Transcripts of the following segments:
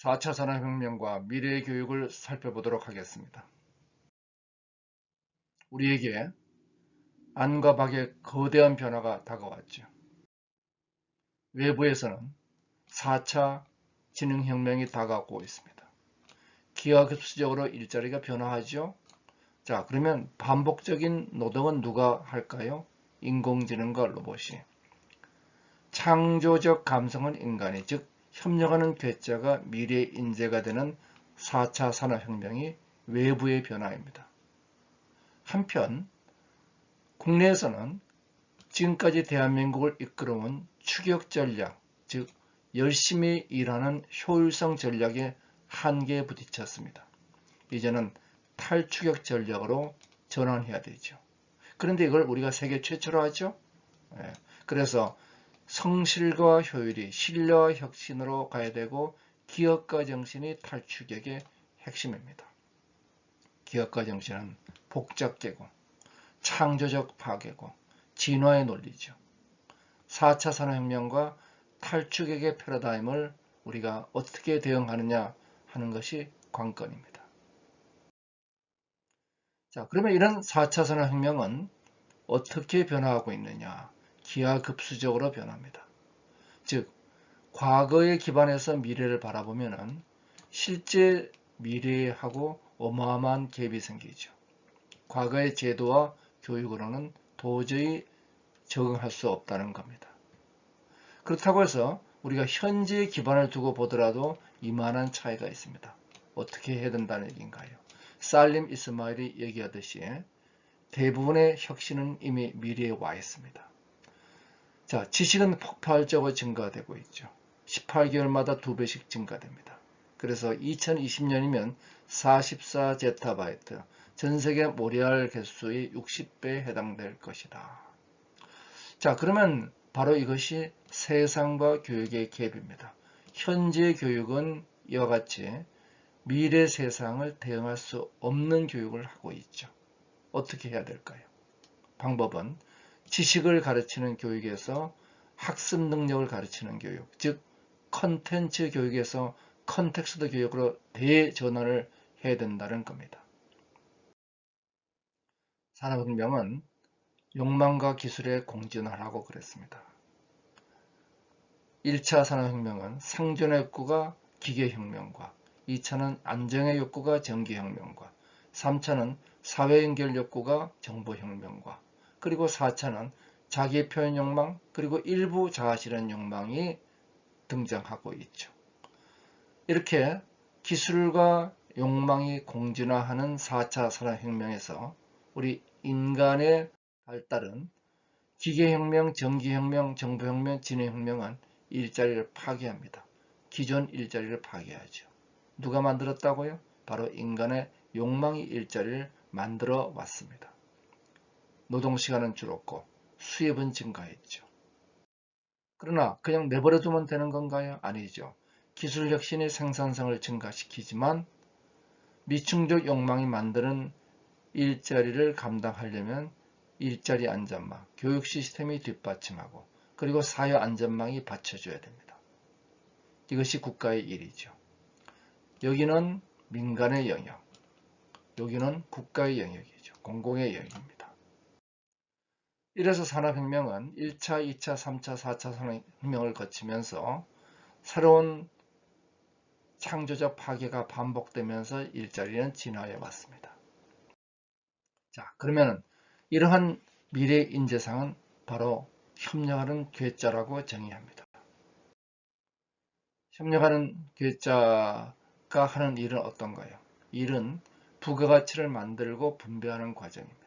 4차 산업혁명과 미래의 교육을 살펴보도록 하겠습니다. 우리에게 안과 밖의 거대한 변화가 다가왔죠. 외부에서는 4차 지능혁명이 다가오고 있습니다. 기하급수적으로 일자리가 변화하죠. 자, 그러면 반복적인 노동은 누가 할까요? 인공지능과 로봇이. 창조적 감성은 인간이, 즉 협력하는 괴짜가 미래의 인재가 되는 4차 산업혁명이 외부의 변화입니다. 한편 국내에서는 지금까지 대한민국을 이끌어온 추격 전략, 즉 열심히 일하는 효율성 전략의 한계에 부딪혔습니다. 이제는 탈추격 전략으로 전환해야 되죠. 그런데 이걸 우리가 세계 최초로 하죠. 그래서 성실과 효율이 신뢰와 혁신으로 가야 되고 기업가 정신이 탈추격의 핵심입니다. 기업가 정신은 복잡계고 창조적 파괴고 진화의 논리죠. 4차 산업혁명과 탈추격의 패러다임을 우리가 어떻게 대응하느냐 하는 것이 관건입니다. 자, 그러면 이런 4차 산업혁명은 어떻게 변화하고 있느냐? 기하급수적으로 변합니다. 즉, 과거에 기반해서 미래를 바라보면 실제 미래하고 어마어마한 갭이 생기죠. 과거의 제도와 교육으로는 도저히 적응할 수 없다는 겁니다. 그렇다고 해서 우리가 현재의 기반을 두고 보더라도 이만한 차이가 있습니다. 어떻게 해야 된다는 얘기인가요? 살림 이스마일이 얘기하듯이 대부분의 혁신은 이미 미래에 와 있습니다. 자, 지식은 폭발적으로 증가되고 있죠. 18개월마다 2배씩 증가됩니다. 그래서 2020년이면 44제타바이트, 전세계 모리알 개수의 60배에 해당될 것이다. 자, 그러면 바로 이것이 세상과 교육의 갭입니다. 현재 교육은 이와 같이 미래 세상을 대응할 수 없는 교육을 하고 있죠. 어떻게 해야 될까요? 방법은 지식을 가르치는 교육에서 학습 능력을 가르치는 교육, 즉 컨텐츠 교육에서 컨텍스트 교육으로 대전환을 해야 된다는 겁니다. 산업혁명은 욕망과 기술의 공존하라고 그랬습니다. 1차 산업혁명은 생존의 욕구가 기계혁명과 2차는 안정의 욕구가 전기혁명과 3차는 사회연결 욕구가 정보혁명과 그리고 4차는 자기표현 욕망 그리고 일부 자아실현 욕망이 등장하고 있죠. 이렇게 기술과 욕망이 공존화하는 4차 산업혁명에서 우리 인간의 발달은 기계혁명, 전기혁명, 정보혁명, 진행혁명은 일자리를 파괴합니다. 기존 일자리를 파괴하죠. 누가 만들었다고요? 바로 인간의 욕망이 일자리를 만들어 왔습니다. 노동시간은 줄었고 수입은 증가했죠. 그러나 그냥 내버려 두면 되는 건가요? 아니죠. 기술 혁신이 생산성을 증가시키지만 미충족 욕망이 만드는 일자리를 감당하려면 일자리 안전망, 교육 시스템이 뒷받침하고 그리고 사회 안전망이 받쳐줘야 됩니다. 이것이 국가의 일이죠. 여기는 민간의 영역, 여기는 국가의 영역이죠. 공공의 영역입니다. 이래서 산업혁명은 1차, 2차, 3차, 4차 산업혁명을 거치면서 새로운 창조적 파괴가 반복되면서 일자리는 진화해 왔습니다. 자, 그러면 이러한 미래 인재상은 바로 협력하는 괴짜라고 정의합니다. 협력하는 괴짜가 하는 일은 어떤가요? 일은 부가가치를 만들고 분배하는 과정입니다.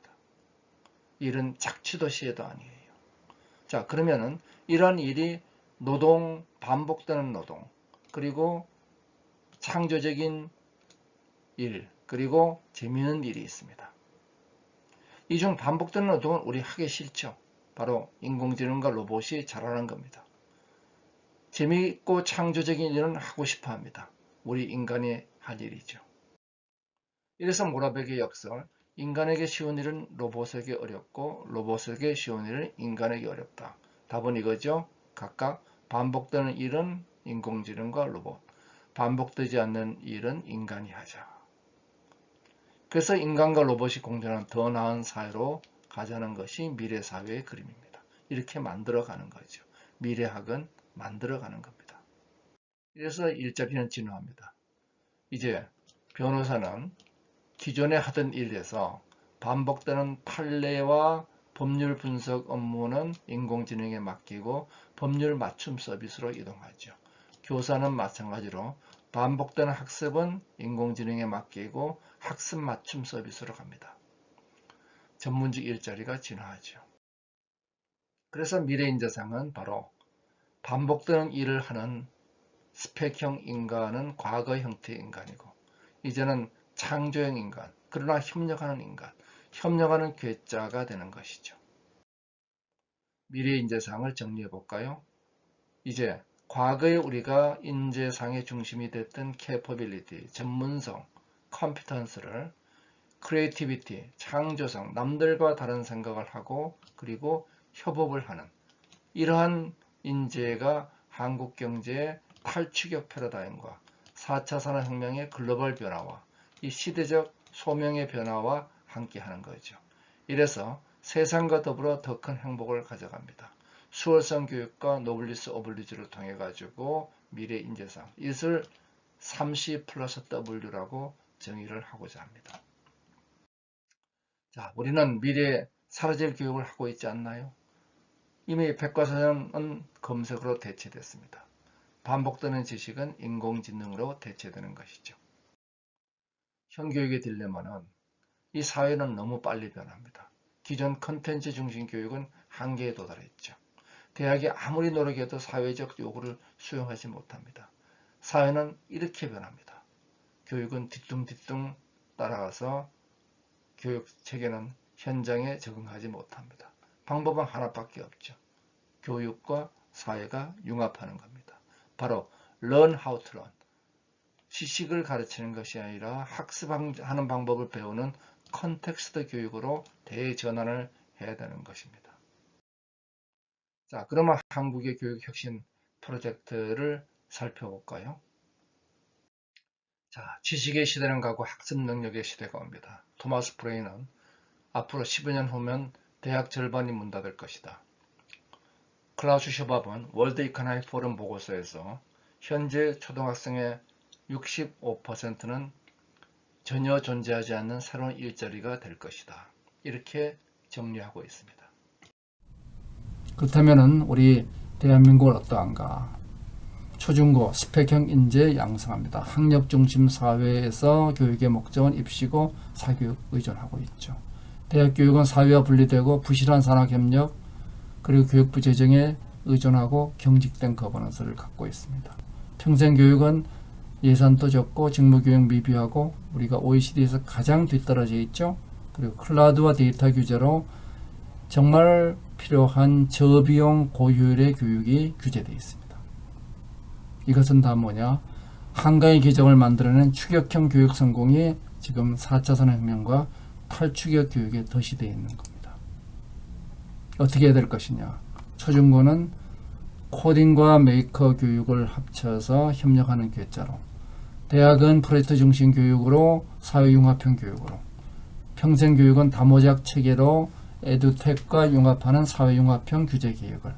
일은 착취도 시에도 아니에요. 자, 그러면은 이러한 일이 노동, 반복되는 노동, 그리고 창조적인 일, 그리고 재미있는 일이 있습니다. 이 중 반복되는 노동은 우리 하기 싫죠. 바로 인공지능과 로봇이 잘하는 겁니다. 재미있고 창조적인 일은 하고 싶어 합니다. 우리 인간이 할 일이죠. 이래서 모라베기의 역설, 인간에게 쉬운 일은 로봇에게 어렵고 로봇에게 쉬운 일은 인간에게 어렵다. 답은 이거죠. 각각 반복되는 일은 인공지능과 로봇, 반복되지 않는 일은 인간이 하자. 그래서 인간과 로봇이 공존하는 더 나은 사회로 가자는 것이 미래 사회의 그림입니다. 이렇게 만들어가는 거죠. 미래학은 만들어가는 겁니다. 이래서 1자리는 진화합니다. 이제 변호사는 기존에 하던 일에서 반복되는 판례와 법률 분석 업무는 인공지능에 맡기고 법률 맞춤 서비스로 이동하죠. 교사는 마찬가지로 반복되는 학습은 인공지능에 맡기고 학습 맞춤 서비스로 갑니다. 전문직 일자리가 진화하죠. 그래서 미래인재상은 바로 반복되는 일을 하는 스펙형 인간은 과거 형태의 인간이고 이제는 창조형 인간, 그러나 협력하는 인간, 협력하는 괴짜가 되는 것이죠. 미래인재상을 정리해 볼까요? 이제 과거에 우리가 인재상의 중심이 됐던 capability, 전문성, competence를 creativity, 창조성, 남들과 다른 생각을 하고 그리고 협업을 하는 이러한 인재가 한국 경제의 탈추격 패러다임과 4차 산업혁명의 글로벌 변화와 이 시대적 소명의 변화와 함께하는 거죠. 이래서 세상과 더불어 더 큰 행복을 가져갑니다. 수월성 교육과 노블리스 오블리주를 통해 가지고 미래 인재상 이것을 3C 플러스 W라고 정의를 하고자 합니다. 자, 우리는 미래 사라질 교육을 하고 있지 않나요? 이미 백과사전은 검색으로 대체됐습니다. 반복되는 지식은 인공지능으로 대체되는 것이죠. 형교육의 딜레마는 이 사회는 너무 빨리 변합니다. 기존 컨텐츠 중심 교육은 한계에 도달했죠. 대학이 아무리 노력해도 사회적 요구를 수용하지 못합니다. 사회는 이렇게 변합니다. 교육은 뒤뚱뒤뚱 따라가서 교육 체계는 현장에 적응하지 못합니다. 방법은 하나밖에 없죠. 교육과 사회가 융합하는 겁니다. 바로 learn how to learn. 지식을 가르치는 것이 아니라 학습하는 방법을 배우는 컨텍스트 교육으로 대전환을 해야 되는 것입니다. 자, 그러면 한국의 교육혁신 프로젝트를 살펴볼까요? 자, 지식의 시대는 가고 학습 능력의 시대가 옵니다. 토마스 프레이는 앞으로 10여 년 후면 대학 절반이 문 닫을 것이다. 클라우스 슈밥은 월드 이코노믹 포럼 보고서에서 현재 초등학생의 65%는 전혀 존재하지 않는 새로운 일자리가 될 것이다. 이렇게 정리하고 있습니다. 그렇다면 우리 대한민국은 어떠한가? 초중고 스펙형 인재 양성합니다. 학력 중심 사회에서 교육의 목적은 입시고 사교육 의존하고 있죠. 대학 교육은 사회와 분리되고 부실한 산학협력 그리고 교육부 재정에 의존하고 경직된 거버넌스를 갖고 있습니다. 평생교육은 예산도 적고 직무교육 미비하고 우리가 OECD에서 가장 뒤떨어져 있죠. 그리고 클라우드와 데이터 규제로 정말 필요한 저비용 고효율의 교육이 규제되어 있습니다. 이것은 다 뭐냐? 한가위 계정을 만들어낸 추격형 교육 성공이 지금 4차 산업혁명과 탈추격 교육에 도시되어 있는 겁니다. 어떻게 해야 될 것이냐? 초중고는 코딩과 메이커 교육을 합쳐서 협력하는 괴짜로, 대학은 프로젝트 중심 교육으로 사회융합형 교육으로, 평생교육은 다모작 체계로 에듀텍과 융합하는 사회융합형 규제개혁을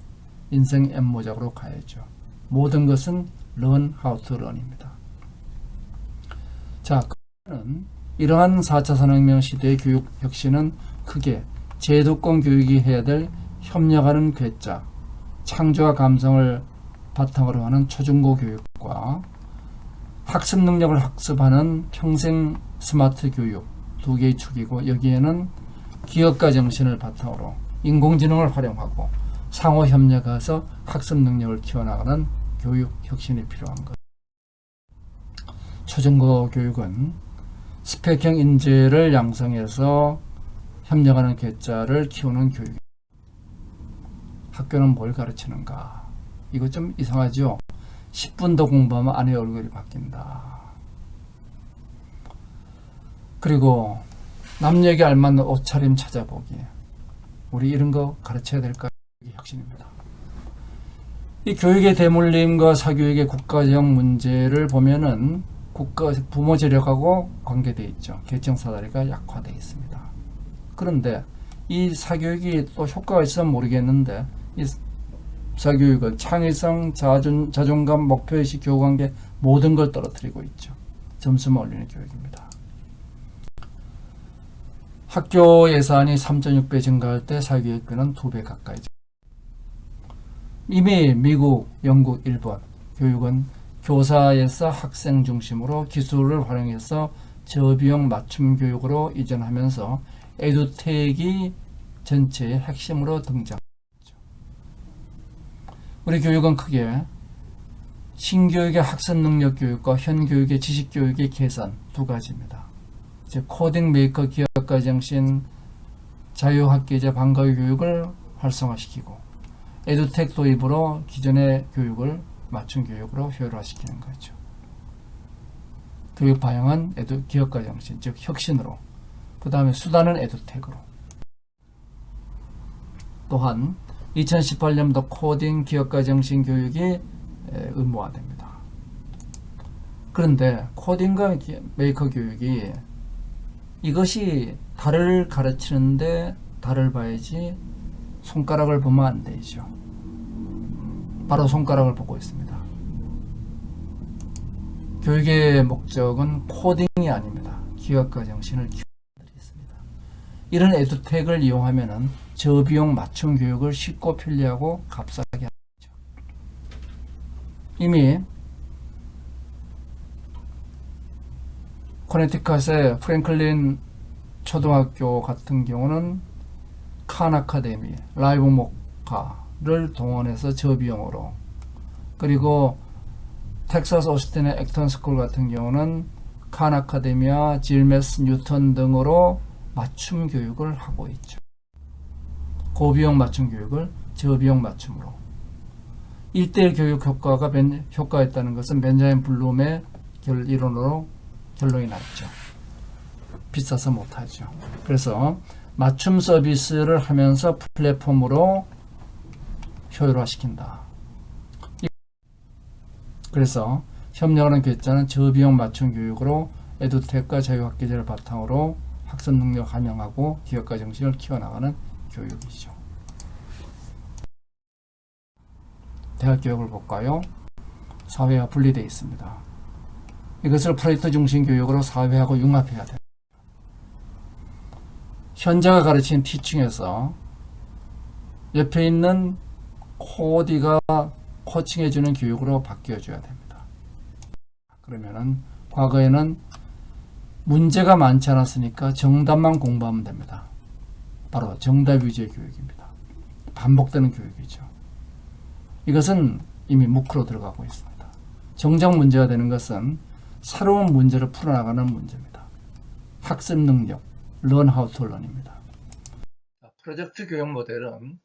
인생 M모작으로 가야죠. 모든 것은 learn how to learn입니다. 자, 그러면 이러한 4차 산업혁명 시대의 교육 혁신은 크게 제도권 교육이 해야 될 협력하는 괴짜, 창조와 감성을 바탕으로 하는 초중고 교육과 학습 능력을 학습하는 평생 스마트 교육 두 개의 축이고, 여기에는 기업가 정신을 바탕으로 인공지능을 활용하고 상호 협력해서 학습 능력을 키워나가는 교육 혁신이 필요한 것. 초중고 교육은 스펙형 인재를 양성해서 협력하는 괴짜를 키우는 교육. 학교는 뭘 가르치는가? 이거 좀 이상하죠? 10분 더 공부하면 아내 얼굴이 바뀐다. 그리고 남녀에게 알맞는 옷차림 찾아보기. 우리 이런 거 가르쳐야 될까? 이게 혁신입니다. 이 교육의 대물림과 사교육의 국가적 문제를 보면은 부모 재력하고 관계되어 있죠. 계층 사다리가 약화되어 있습니다. 그런데 이 사교육이 또 효과가 있으면 모르겠는데 이 사교육은 창의성, 자존감, 목표의식, 교육관계 모든 걸 떨어뜨리고 있죠. 점수만 올리는 교육입니다. 학교 예산이 3.6배 증가할 때 사교육비는 2배 가까이. 이미 미국, 영국, 일본 교육은 교사에서 학생 중심으로 기술을 활용해서 저비용 맞춤 교육으로 이전하면서 에듀텍이 전체의 핵심으로 등장했죠. 우리 교육은 크게 신교육의 학습 능력 교육과 현교육의 지식 교육의 개선 두 가지입니다. 이제 코딩 메이커 기업가 정신 자유학기제 방과후 교육을 활성화시키고 에듀텍 도입으로 기존의 교육을 맞춤 교육으로 효율화시키는 거죠. 교육 방향은 기업가 정신, 즉 혁신으로, 그 다음에 수단은 에듀텍으로. 또한 2018년부터 코딩 기업가 정신 교육이 의무화됩니다. 그런데 코딩과 메이커 교육이 이것이 달을 가르치는데 달을 봐야지 손가락을 보면 안 되죠. 바로 손가락을 보고 있습니다. 교육의 목적은 코딩이 아닙니다. 기업가 정신을 키우는 것이 있습니다. 이런 에듀텍을 이용하면 저비용 맞춤 교육을 쉽고 편리하고 값싸게 하죠. 이미 코네티컷의 프랭클린 초등학교 같은 경우는 칸 아카데미, 라이브 모카를 동원해서 저비용으로, 그리고 텍사스 오스틴의 액턴 스쿨 같은 경우는 칸 아카데미와 질메스 뉴턴 등으로 맞춤 교육을 하고 있죠. 고비용 맞춤 교육을 저비용 맞춤으로. 1대1 교육 효과가 효과했다는 것은 벤자민 블룸의 이론으로 결론이 났죠. 비싸서 못하죠. 그래서 맞춤 서비스를 하면서 플랫폼으로 효율화시킨다. 그래서 협력하는 교육자는 저비용 맞춤 교육으로 에듀텍과 자유학기제를 바탕으로 학습 능력 함양하고 기업가 정신을 키워나가는 교육이죠. 대학 교육을 볼까요? 사회와 분리되어 있습니다. 이것을 프로젝트 중심 교육으로 사회하고 융합해야 돼요. 현자가 가르치는 티칭에서 옆에 있는 코디가 코칭해주는 교육으로 바뀌어줘야 됩니다. 그러면은 과거에는 문제가 많지 않았으니까 정답만 공부하면 됩니다. 바로 정답 위주의 교육입니다. 반복되는 교육이죠. 이것은 이미 무크로 들어가고 있습니다. 정작 문제가 되는 것은 새로운 문제를 풀어나가는 문제입니다. 학습 능력, learn how to learn입니다. 프로젝트 교육 모델은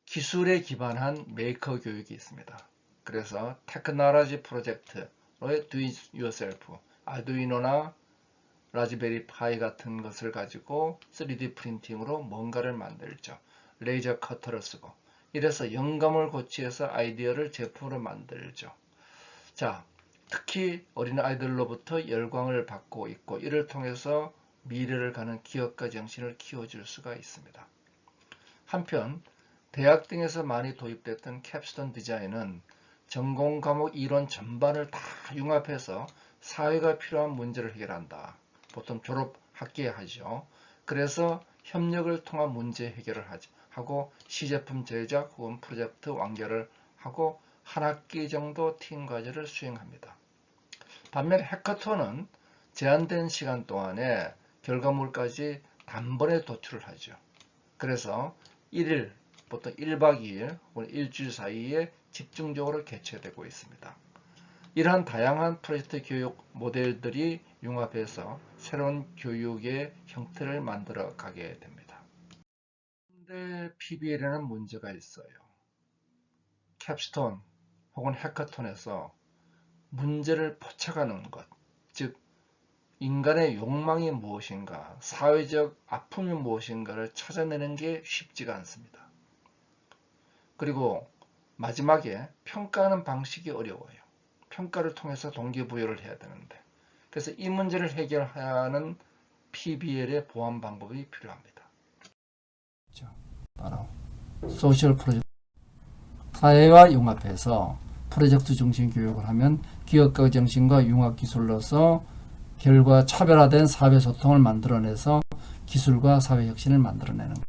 기술에 기반한 메이커 교육이 있습니다. 그래서 테크놀로지 프로젝트의 do it yourself, 아두이노나 라즈베리 파이 같은 것을 가지고 3D 프린팅으로 뭔가를 만들죠. 레이저 커터를 쓰고 이래서 영감을 고취해서 아이디어를 제품으로 만들죠. 자, 특히 어린아이들로부터 열광을 받고 있고 이를 통해서 미래를 가는 기업가 정신을 키워줄 수가 있습니다. 한편 대학 등에서 많이 도입됐던 캡스톤 디자인은 전공 과목 이론 전반을 다 융합해서 사회가 필요한 문제를 해결한다. 보통 졸업 학기에 하죠. 그래서 협력을 통한 문제 해결을 하고 시제품 제작 혹은 프로젝트 완결을 하고 한 학기 정도 팀 과제를 수행합니다. 반면 해커톤은 제한된 시간 동안에 결과물까지 단번에 도출을 하죠. 그래서 1일, 보통 1박 2일 혹은 일주일 사이에 집중적으로 개최되고 있습니다. 이러한 다양한 프로젝트 교육 모델들이 융합해서 새로운 교육의 형태를 만들어 가게 됩니다. 그런데 PBL에는 문제가 있어요. 캡스톤 혹은 해커톤에서 문제를 포착하는 것, 즉 인간의 욕망이 무엇인가, 사회적 아픔이 무엇인가를 찾아내는 게 쉽지가 않습니다. 그리고 마지막에 평가하는 방식이 어려워요. 평가를 통해서 동기부여를 해야 되는데, 그래서 이 문제를 해결하는 PBL의 보완 방법이 필요합니다. 바로 소셜 프로젝트, 사회와 융합해서 프로젝트 중심 교육을 하면 기업가 정신과 융합 기술로서 결과 차별화된 사회 소통을 만들어내서 기술과 사회 혁신을 만들어내는 것.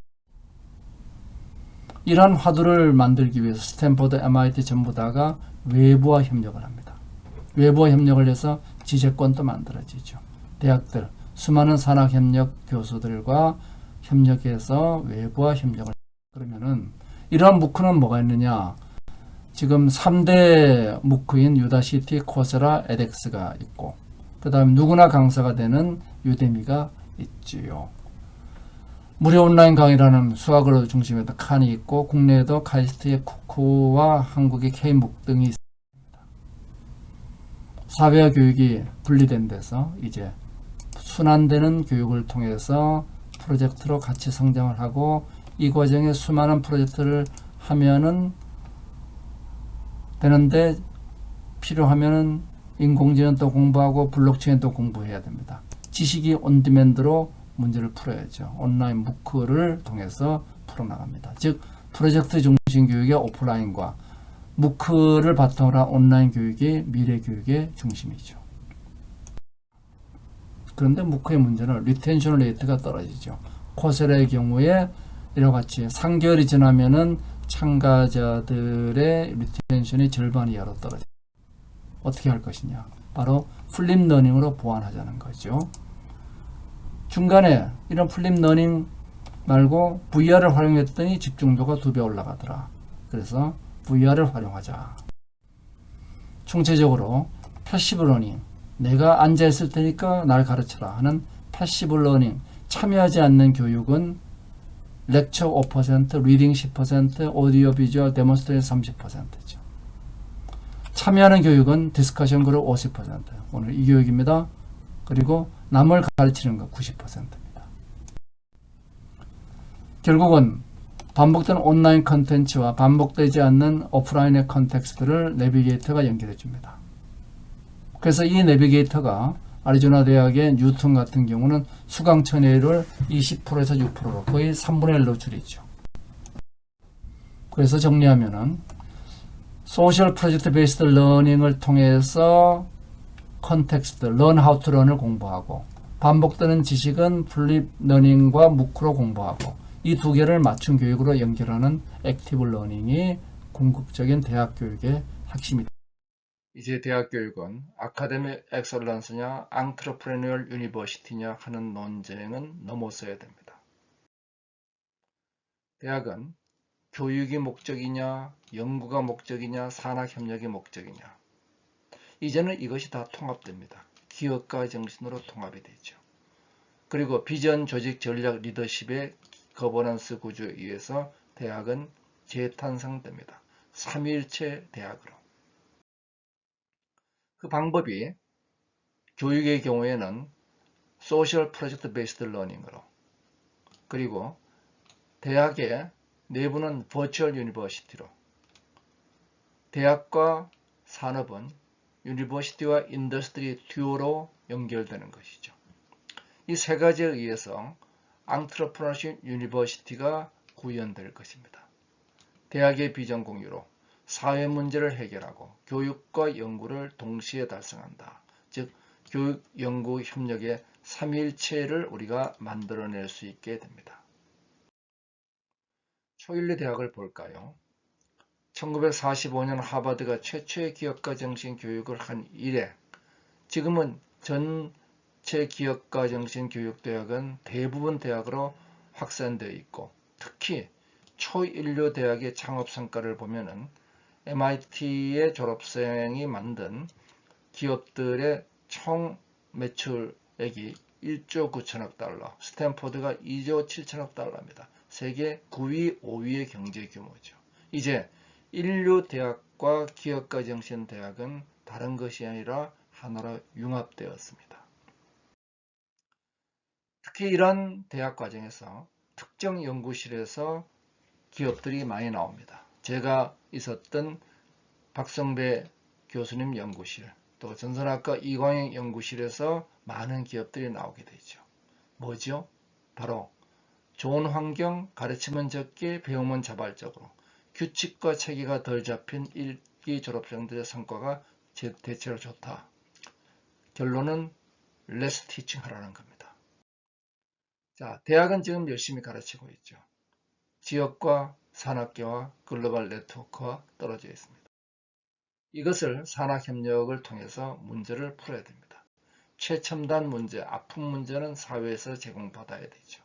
이러한 화두를 만들기 위해서 스탠퍼드, MIT 전부 다가 외부와 협력을 합니다. 외부와 협력을 해서 지재권도 만들어지죠. 대학들, 수많은 산학협력 교수들과 협력해서 외부와 협력을. 그러면은 이러한 무크는 뭐가 있느냐? 지금 3대 무크인 유다시티, 코세라, 에덱스가 있고, 그 다음 누구나 강사가 되는 유데미가 있지요. 무료 온라인 강의라는 수학으로 중심에도 칸이 있고, 국내에도 카이스트의 쿠쿠와 한국의 K묵 등이 있습니다. 사회와 교육이 분리된 데서 이제 순환되는 교육을 통해서 프로젝트로 같이 성장을 하고, 이 과정에 수많은 프로젝트를 하면은 되는데, 필요하면은 인공지능도 공부하고 블록체인도 공부해야 됩니다. 지식이 온디맨드로 문제를 풀어야죠. 온라인 무크를 통해서 풀어나갑니다. 즉 프로젝트 중심 교육의 오프라인과 무크를 바탕으로 한 온라인 교육이 미래 교육의 중심이죠. 그런데 무크의 문제는 리텐션 레이트가 떨어지죠. 코세라의 경우에 이와 같이 3개월이 지나면은 참가자들의 리텐션이 절반 이하로 떨어집니다. 어떻게 할 것이냐? 바로 플립 러닝으로 보완하자는 거죠. 중간에 이런 플립 러닝 말고 VR을 활용했더니 집중도가 2배 올라가더라. 그래서 VR을 활용하자. 총체적으로 패시브 러닝, 내가 앉아있을 테니까 날 가르쳐라 하는 패시브 러닝, 참여하지 않는 교육은 렉처 5%, 리딩 10%, 오디오 비주얼 데몬스트레이션 30%죠. 참여하는 교육은 디스커션 그룹 50%. 오늘 이 교육입니다. 그리고 남을 가르치는 거 90%입니다. 결국은 반복되는 온라인 컨텐츠와 반복되지 않는 오프라인의 컨텍스트를 내비게이터가 연결해 줍니다. 그래서 이 내비게이터가 아리조나 대학의 뉴턴 같은 경우는 수강 천회율을 20%에서 6%로 거의 3분의 1로 줄이죠. 그래서 정리하면은 소셜 프로젝트 베이스드 러닝을 통해서 컨텍스트, learn how to learn을 공부하고, 반복되는 지식은 플립 러닝과 무크로 공부하고, 이 두 개를 맞춤 교육으로 연결하는 액티브 러닝이 궁극적인 대학 교육의 핵심이다. 이제 대학 교육은 아카데믹 엑설런스냐 앙트러프레뉴얼 유니버시티냐 하는 논쟁은 넘어서야 됩니다. 대학은 교육이 목적이냐, 연구가 목적이냐, 산학협력이 목적이냐. 이제는 이것이 다 통합됩니다. 기업가 정신으로 통합이 되죠. 그리고 비전, 조직, 전략, 리더십의 거버넌스 구조에 의해서 대학은 재탄생됩니다. 삼위일체 대학으로. 그 방법이 교육의 경우에는 소셜 프로젝트 베이스드 러닝으로, 그리고 대학의 내부는 버추얼 유니버시티로, 대학과 산업은 유니버시티와 인더스트리 듀오로 연결되는 것이죠. 이 세 가지에 의해서 앙트러프너십 유니버시티가 구현될 것입니다. 대학의 비전 공유로 사회 문제를 해결하고 교육과 연구를 동시에 달성한다. 즉 교육, 연구, 협력의 삼위일체를 우리가 만들어낼 수 있게 됩니다. 초일리 대학을 볼까요? 1945년 하버드가 최초의 기업가 정신 교육을 한 이래 지금은 전체 기업가 정신 교육대학은 대부분 대학으로 확산되어 있고, 특히 초인류 대학의 창업 성과를 보면은 MIT의 졸업생이 만든 기업들의 총 매출액이 1조 9천억 달러, 스탠포드가 2조 7천억 달러입니다. 세계 9위, 5위의 경제 규모죠. 이제 인류 대학과 기업가 정신 대학은 다른 것이 아니라 하나로 융합되었습니다. 특히 이런 대학 과정에서 특정 연구실에서 기업들이 많이 나옵니다. 제가 있었던 박성배 교수님 연구실, 또 전선학과 이광영 연구실에서 많은 기업들이 나오게 되죠. 뭐죠? 바로 좋은 환경, 가르치면 적게, 배우면 자발적으로, 규칙과 체계가 덜 잡힌 1기 졸업생들의 성과가 대체로 좋다. 결론은 less teaching 하라는 겁니다. 자, 대학은 지금 열심히 가르치고 있죠. 지역과 산학계와 글로벌 네트워크와 떨어져 있습니다. 이것을 산학협력을 통해서 문제를 풀어야 됩니다. 최첨단 문제, 아픈 문제는 사회에서 제공받아야 되죠.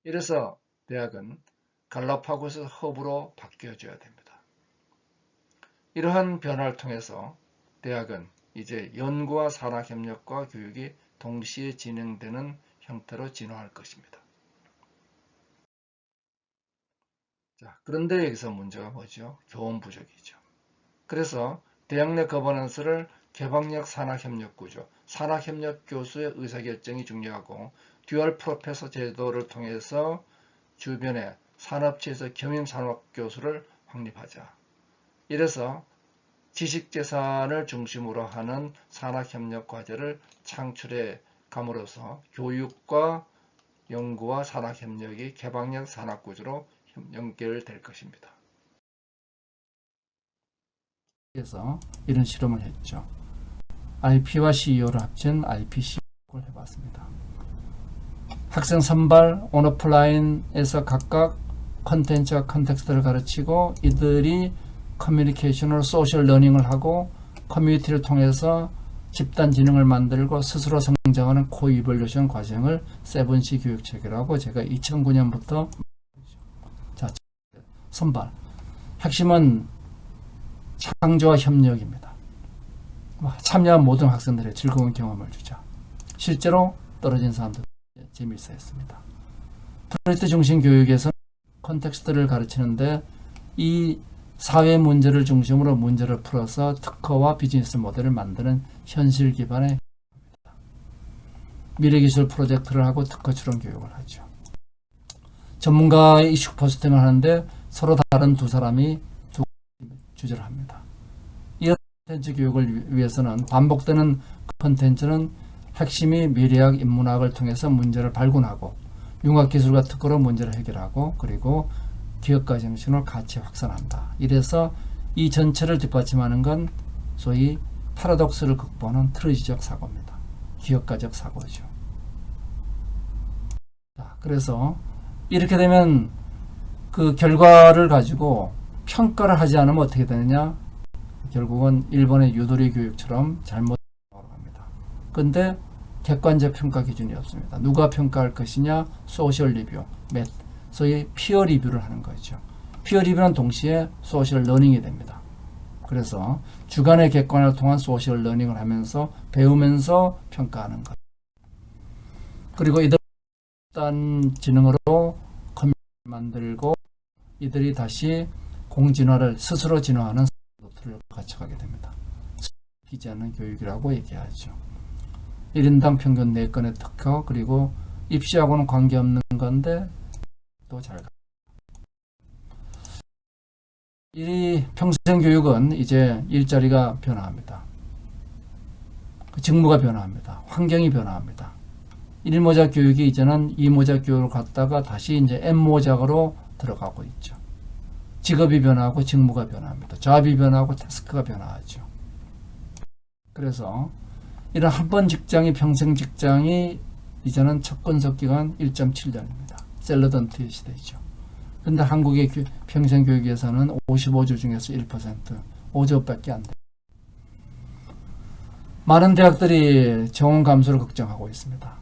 이래서 대학은 갈라파고스 허브로 바뀌어줘야 됩니다. 이러한 변화를 통해서 대학은 이제 연구와 산학협력과 교육이 동시에 진행되는 형태로 진화할 것입니다. 자, 그런데 여기서 문제가 뭐죠? 교원 부족이죠. 그래서 대학 내 거버넌스를 개방력 산학협력 구조, 산학협력 교수의 의사결정이 중요하고 듀얼 프로페서 제도를 통해서 주변에 산업체에서 겸임산업교수를 확립하자. 이래서 지식재산을 중심으로 하는 산학협력 과제를 창출해 감으로써 교육과 연구와 산학협력이 개방력 산학구조로 연결될 것입니다. 그래서 이런 실험을 했죠. IP와 CEO를 합친 IPC를 해봤습니다. 학생 선발, 온오프라인에서 각각 컨텐츠와 컨텍스트를 가르치고 이들이 커뮤니케이션으로 소셜 러닝을 하고 커뮤니티를 통해서 집단 지능을 만들고 스스로 성장하는 코이볼루션 과정을 7C 교육체계라고 제가 2009년부터 자, 선발. 핵심은 창조와 협력입니다. 참여한 모든 학생들의 즐거운 경험을 주자. 실제로 떨어진 사람도 재미있어 했습니다. 프로젝트 중심 교육에서는 컨텍스트를 가르치는데 이 사회 문제를 중심으로 문제를 풀어서 특허와 비즈니스 모델을 만드는 현실 기반의 미래기술 프로젝트를 하고 특허 출원 교육을 하죠. 전문가의 이슈 포스팅을 하는데 서로 다른 두 사람이 두 주제를 합니다. 이런 컨텐츠 교육을 위해서는 반복되는 컨텐츠는 핵심이 미래학, 인문학을 통해서 문제를 발견하고 융합기술과 특허로 문제를 해결하고 그리고 기업가 정신으로 같이 확산한다. 이래서 이 전체를 뒷받침하는 건 소위 파라독스를 극복하는 트로지적 사고입니다. 기업가적 사고죠. 자, 그래서 이렇게 되면 그 결과를 가지고 평가를 하지 않으면 어떻게 되느냐? 결국은 일본의 유도리 교육처럼 잘못 돌아갑니다. 근데 객관적 평가 기준이 없습니다. 누가 평가할 것이냐? 소셜 리뷰, 소위 피어 리뷰를 하는 거죠. 피어 리뷰는 동시에 소셜 러닝이 됩니다. 그래서 주간의 객관을 통한 소셜 러닝을 하면서 배우면서 평가하는 것. 그리고 이들 집단 지능으로 커뮤니티를 만들고 이들이 다시 공진화를 스스로 진화하는 노트를 갖춰가게 됩니다. 피지 않는 교육이라고 얘기하죠. 1인당 평균 4건의 특허 그리고 입시하고는 관계없는 건데 또 잘 가. 이 평생교육은 이제 일자리가 변화합니다. 직무가 변화합니다. 환경이 변화합니다. 1모작 교육이 이제는 2모작 교육을 갔다가 다시 이제 N모작으로 들어가고 있죠. 직업이 변화하고 직무가 변화합니다. 잡이 변화하고 태스크가 변화하죠. 그래서 이런 한 번 직장이 평생 직장이 이제는 접근석 기간 1.7년입니다. 셀러던트의 시대이죠. 근데 한국의 평생 교육에서는 55주 중에서 1%, 5조밖에 안 돼요. 많은 대학들이 정원 감소를 걱정하고 있습니다.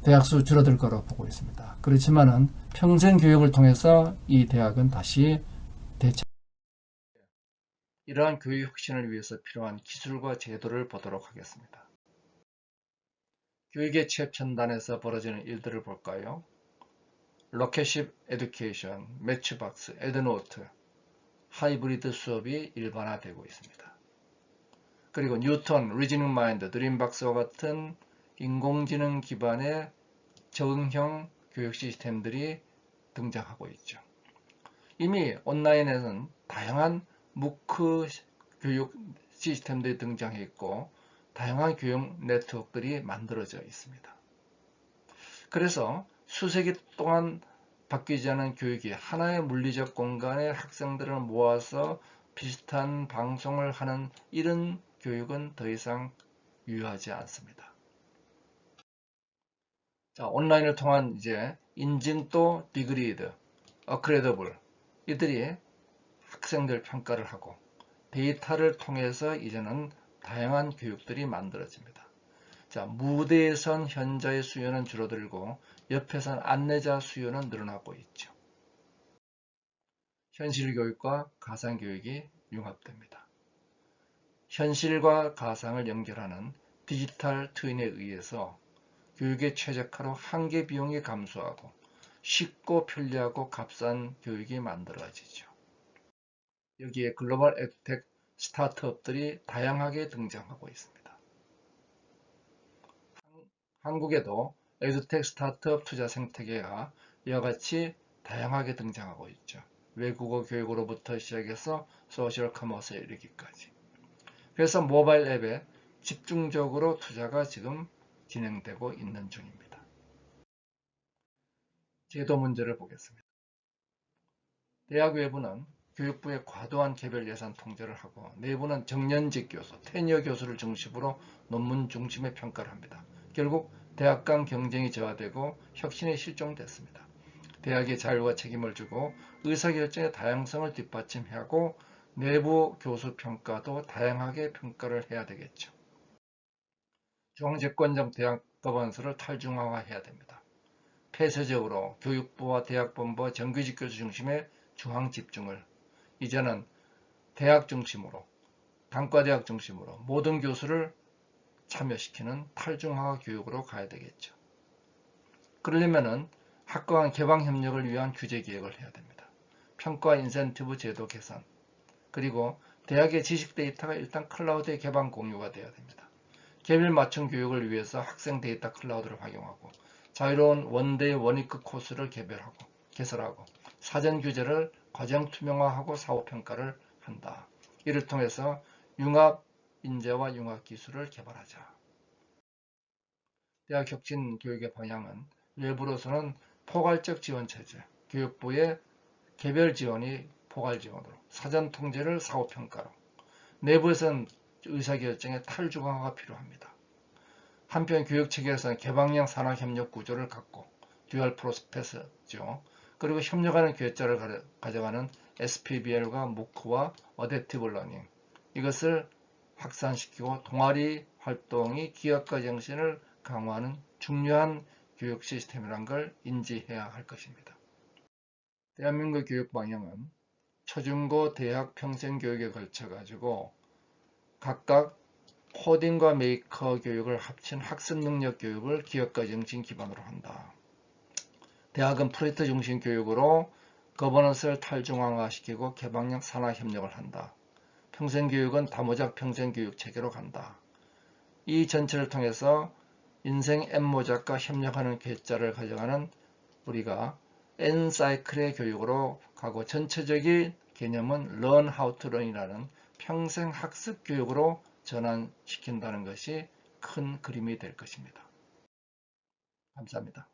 대학 수 줄어들 거라고 보고 있습니다. 그렇지만은 평생 교육을 통해서 이 대학은 다시 이러한 교육 혁신을 위해서 필요한 기술과 제도를 보도록 하겠습니다. 교육의 최첨단에서 벌어지는 일들을 볼까요? 로켓십 에듀케이션, 매치박스, 에드노트, 하이브리드 수업이 일반화되고 있습니다. 그리고 뉴턴, 리즈닝 마인드, 드림박스와 같은 인공지능 기반의 적응형 교육 시스템들이 등장하고 있죠. 이미 온라인에는 다양한 무크 교육 시스템들이 등장해 있고 다양한 교육 네트워크들이 만들어져 있습니다. 그래서 수세기 동안 바뀌지 않은 교육이 하나의 물리적 공간에 학생들을 모아서 비슷한 방송을 하는 이런 교육은 더 이상 유효하지 않습니다. 자, 온라인을 통한 이제 인증도 디그리드, 어크레더블 이들이 학생들 평가를 하고 데이터를 통해서 이제는 다양한 교육들이 만들어집니다. 자, 무대에선 현자의 수요는 줄어들고 옆에선 안내자 수요는 늘어나고 있죠. 현실교육과 가상교육이 융합됩니다. 현실과 가상을 연결하는 디지털 트윈에 의해서 교육의 최적화로 한계 비용이 감소하고 쉽고 편리하고 값싼 교육이 만들어지죠. 여기에 글로벌 에듀텍 스타트업들이 다양하게 등장하고 있습니다. 한국에도 에듀텍 스타트업 투자 생태계가 이와 같이 다양하게 등장하고 있죠. 외국어 교육으로부터 시작해서 소셜 커머스에 이르기까지. 그래서 모바일 앱에 집중적으로 투자가 지금 진행되고 있는 중입니다. 제도 문제를 보겠습니다. 대학 외부는 교육부의 과도한 개별 예산 통제를 하고 내부는 정년직 교수, 테니어 교수를 중심으로 논문 중심의 평가를 합니다. 결국 대학 간 경쟁이 저하되고 혁신이 실종됐습니다. 대학의 자율과 책임을 주고 의사결정의 다양성을 뒷받침해야 하고 내부 교수 평가도 다양하게 평가를 해야 되겠죠. 중앙집권적 대학 거버넌스를 탈중앙화해야 됩니다. 폐쇄적으로 교육부와 대학본부와 정규직 교수 중심의 중앙 집중을 이제는 대학 중심으로 단과대학 중심으로 모든 교수를 참여시키는 탈중앙화 교육으로 가야 되겠죠. 그러려면은 학과 간 개방 협력을 위한 규제 기획을 해야 됩니다. 평가 인센티브 제도 개선 그리고 대학의 지식 데이터가 일단 클라우드에 개방 공유가 되어야 됩니다. 개별 맞춤 교육을 위해서 학생 데이터 클라우드를 활용하고 자유로운 원데이 원위크 코스를 개설하고 사전 규제를 과정 투명화하고 사후 평가를 한다. 이를 통해서 융합 인재와 융합 기술을 개발하자. 대학 혁신 교육의 방향은 외부로서는 포괄적 지원 체제, 교육부의 개별 지원이 포괄 지원으로, 사전 통제를 사후 평가로, 내부에서는 의사결정의 탈중앙화가 필요합니다. 한편 교육체계에서는 개방형 산학협력 구조를 갖고 듀얼 프로세스죠. 그리고 협력하는 교육자를 가져가는 SPBL과 MOOC와 어댑티브 러닝 이것을 확산시키고 동아리 활동이 기업가 정신을 강화하는 중요한 교육 시스템이라는 걸 인지해야 할 것입니다. 대한민국 교육 방향은 초중고 대학 평생교육에 걸쳐 가지고 각각 코딩과 메이커 교육을 합친 학습 능력 교육을 기업가 정신 기반으로 한다. 대학은 프로젝트 중심 교육으로 거버넌스를 탈중앙화시키고 개방형 산학협력을 한다. 평생교육은 다모작 평생교육 체계로 간다. 이 전체를 통해서 인생 N모작과 협력하는 계자를 가져가는 우리가 N사이클의 교육으로 가고 전체적인 개념은 Learn How to Learn이라는 평생 학습 교육으로 전환시킨다는 것이 큰 그림이 될 것입니다. 감사합니다.